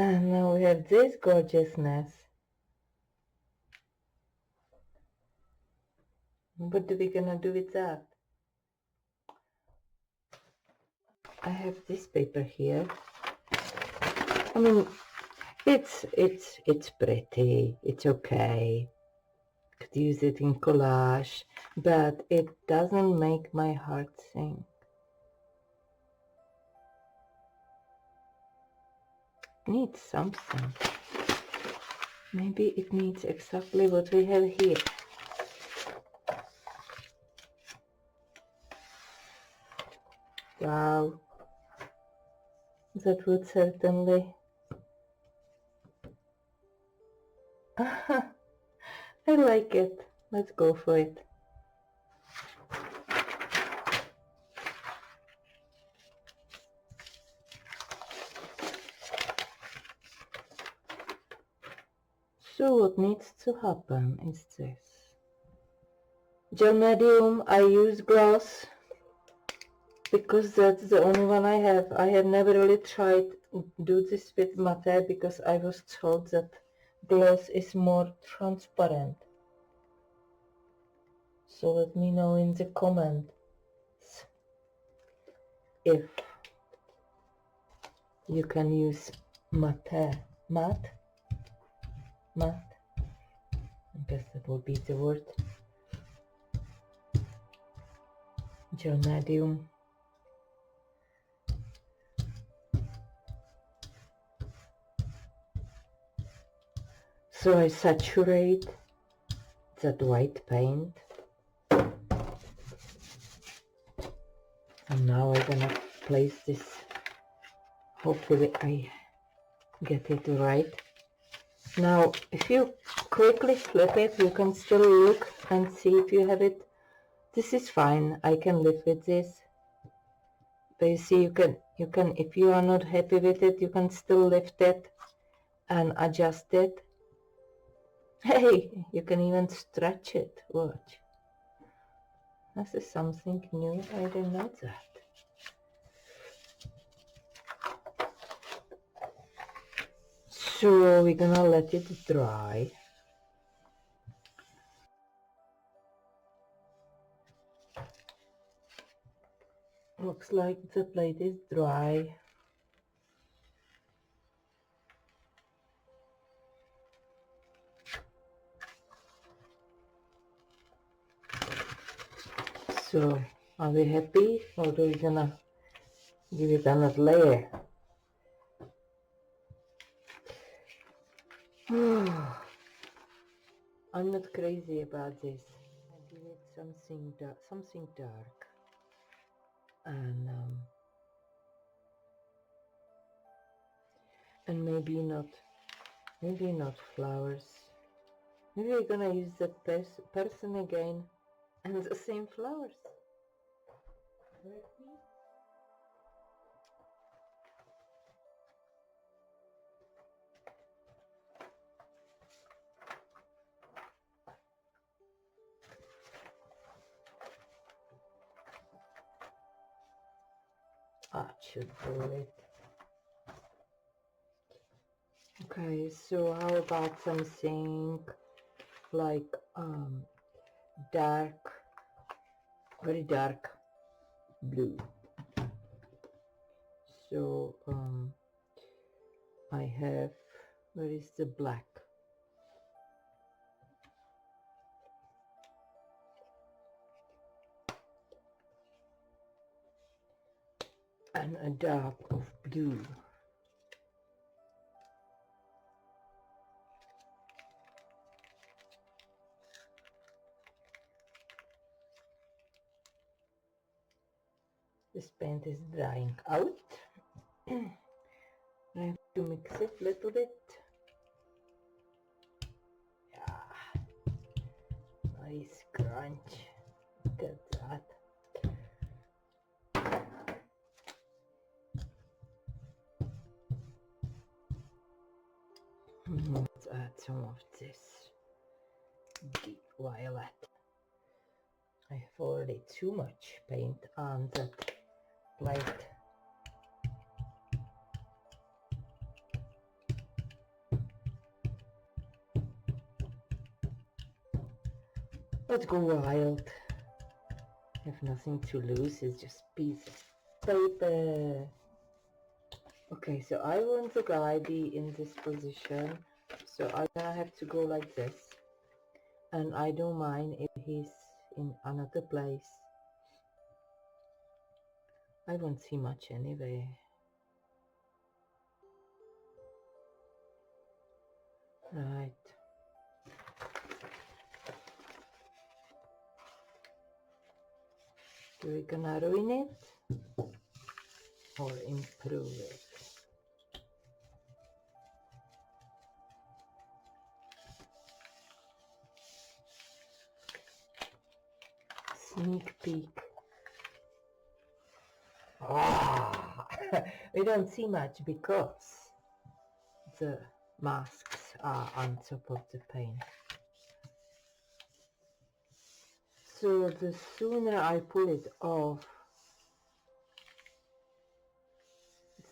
And now we have this gorgeousness. What are we gonna do with that? I have this paper here. I mean, it's pretty. It's okay. Could use it in collage, but it doesn't make my heart sing. It needs something. Maybe it needs exactly what we have here. Wow. That would certainly... I like it. Let's go for it. So what needs to happen is this. Gel medium, I use gloss because that's the only one I have. I have never really tried do this with matte because I was told that gloss is more transparent. So let me know in the comments if you can use matte. I guess that would be the word. Gel medium. So I saturate that white paint. And now I'm gonna place this. Hopefully I get it right. Now, if you quickly flip it, you can still look and see if you have it. This is fine. I can live with this. But you see, you can, if you are not happy with it, you can still lift it and adjust it. Hey, you can even stretch it. Watch. This is something new. I didn't know that. So we're gonna let it dry. Looks like the plate is dry. So are we happy, or are we gonna give it another layer? I'm not crazy about this. I give it something dark, and maybe not flowers. Maybe we're gonna use that person again, and the same flowers. That should do it. Okay, so how about something like dark, very dark blue. So I have, where is the black? And a dark of blue. This paint is drying out. I have to mix it a little bit. Yeah, nice crunch. Look at that. Let's add some of this deep violet. I have already too much paint on that plate. not go wild. I have nothing to lose, it's just piece of paper. Okay, so I want the guy be in this position, so I'm gonna have to go like this. And I don't mind if he's in another place. I won't see much anyway. Right. Are we gonna ruin it or improve it? Sneak peek. Ah, we don't see much because the masks are on top of the paint. So the sooner I pull it off,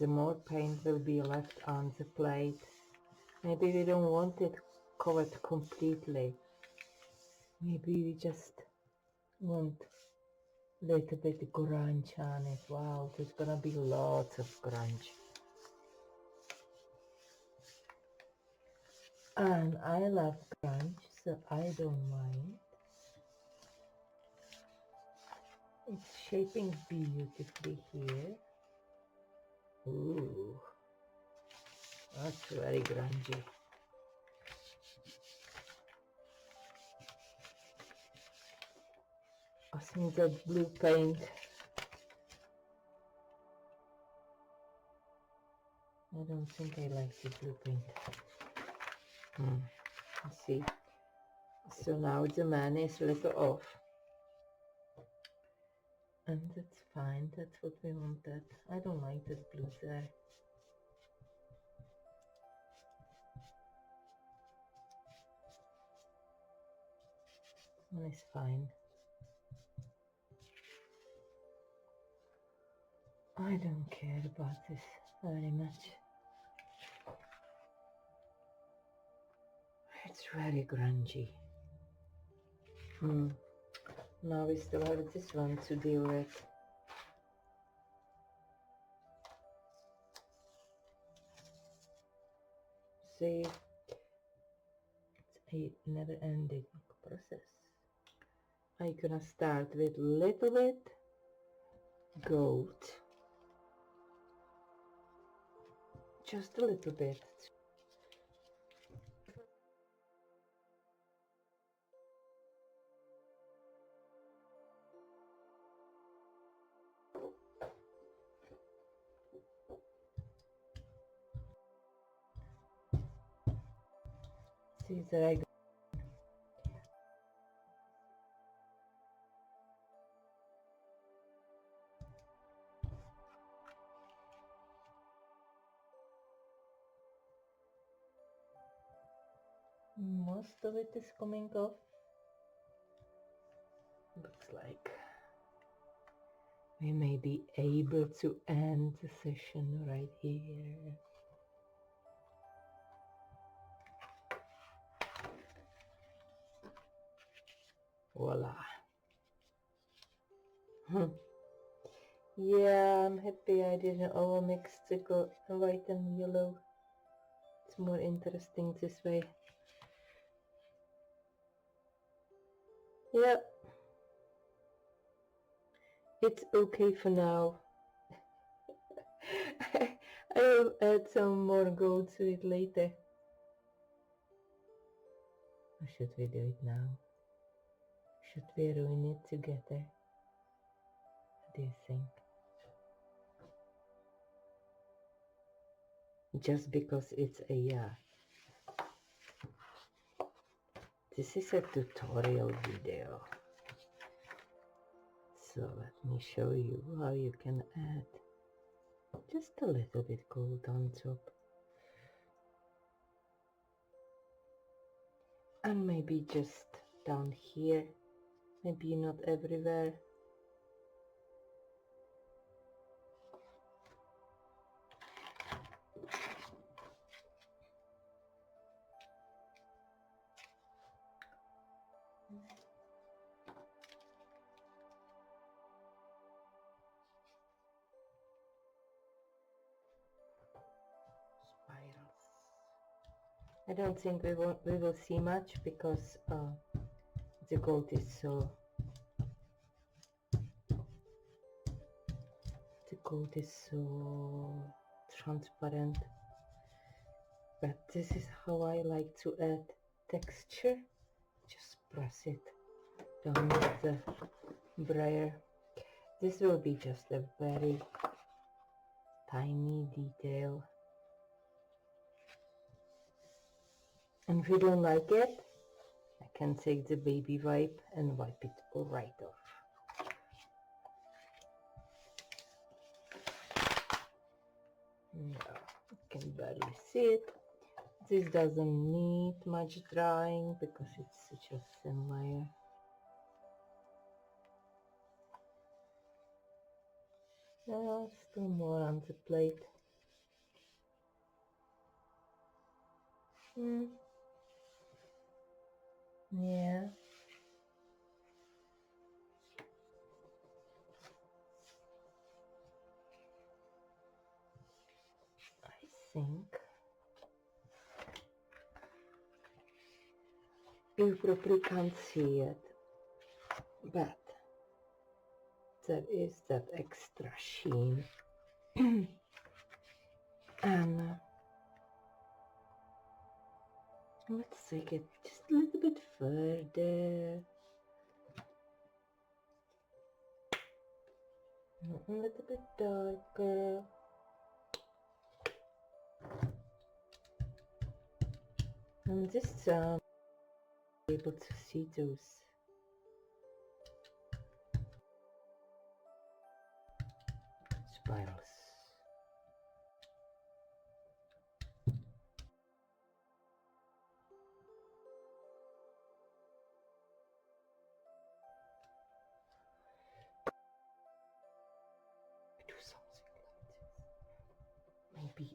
the more paint will be left on the plate. Maybe we don't want it covered completely. Maybe we just want a little bit grunge on it. Wow, there's gonna be lots of grunge. And I love grunge, so I don't mind. It's shaping beautifully here. Ooh, that's very grungy. I think that blue paint. I don't think I like the blue paint. Let's see. So now the man is a little off. And that's fine, that's what we wanted. I don't like that blue there. One is fine. I don't care about this very much. It's very grungy. Now we still have this one to deal with. See, it's a never-ending process. I'm gonna start with a little bit gold. Just a little bit. See that I most of it is coming off. Looks like we may be able to end the session right here. Voila. Yeah, I'm happy I didn't overmix the white and yellow. It's more interesting this way. Yeah, it's okay for now. I'll add some more gold to it later. Or should we do it now? Should we ruin it together? What do you think? Just because it's a this is a tutorial video, so let me show you how you can add just a little bit gold on top, and maybe just down here, maybe not everywhere. I don't think we will see much because the gold is so transparent. But this is how I like to add texture. Just press it down with the brayer. This will be just a very tiny detail. And if you don't like it, I can take the baby wipe and wipe it right off. No, you can barely see it. This doesn't need much drying because it's such a thin layer. Still more on the plate. Yeah. I think you probably can't see it, but there is that extra sheen. And let's take it just a little bit further. A little bit darker. And this time, able to see those spirals. Do something like this.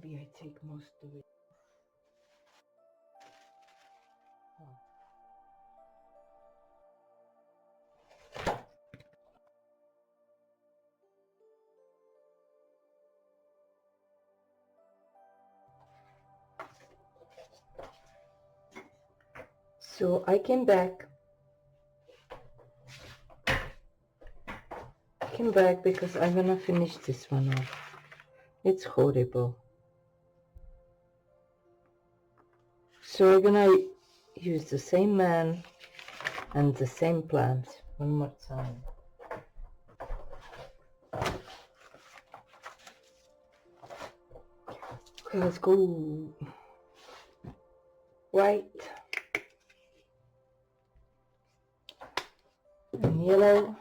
Maybe I take most of it. Oh. So I came back because I'm gonna finish this one off. It's horrible. So I'm gonna use the same man and the same plant one more time. Okay, let's go. White and yellow.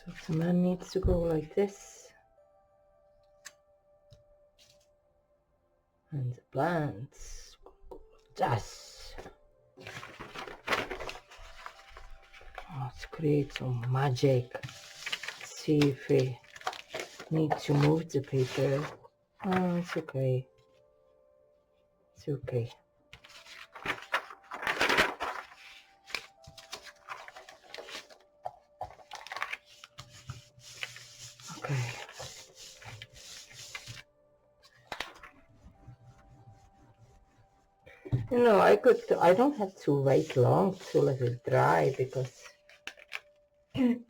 So the man needs to go like this. And the plants go like this. Let's create some magic. Let's see if we need to move the paper. Oh, it's okay. It's okay. Okay. You know, I don't have to wait long to let it dry because it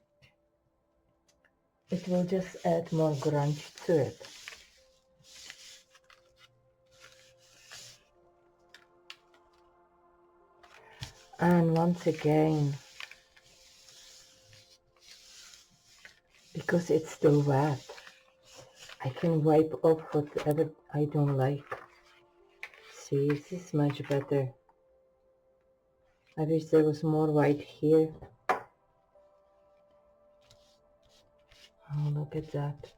will just add more grunge to it. And once again, because it's still wet, I can wipe off whatever I don't like. See, this is much better. I wish there was more white here. Oh, look at that.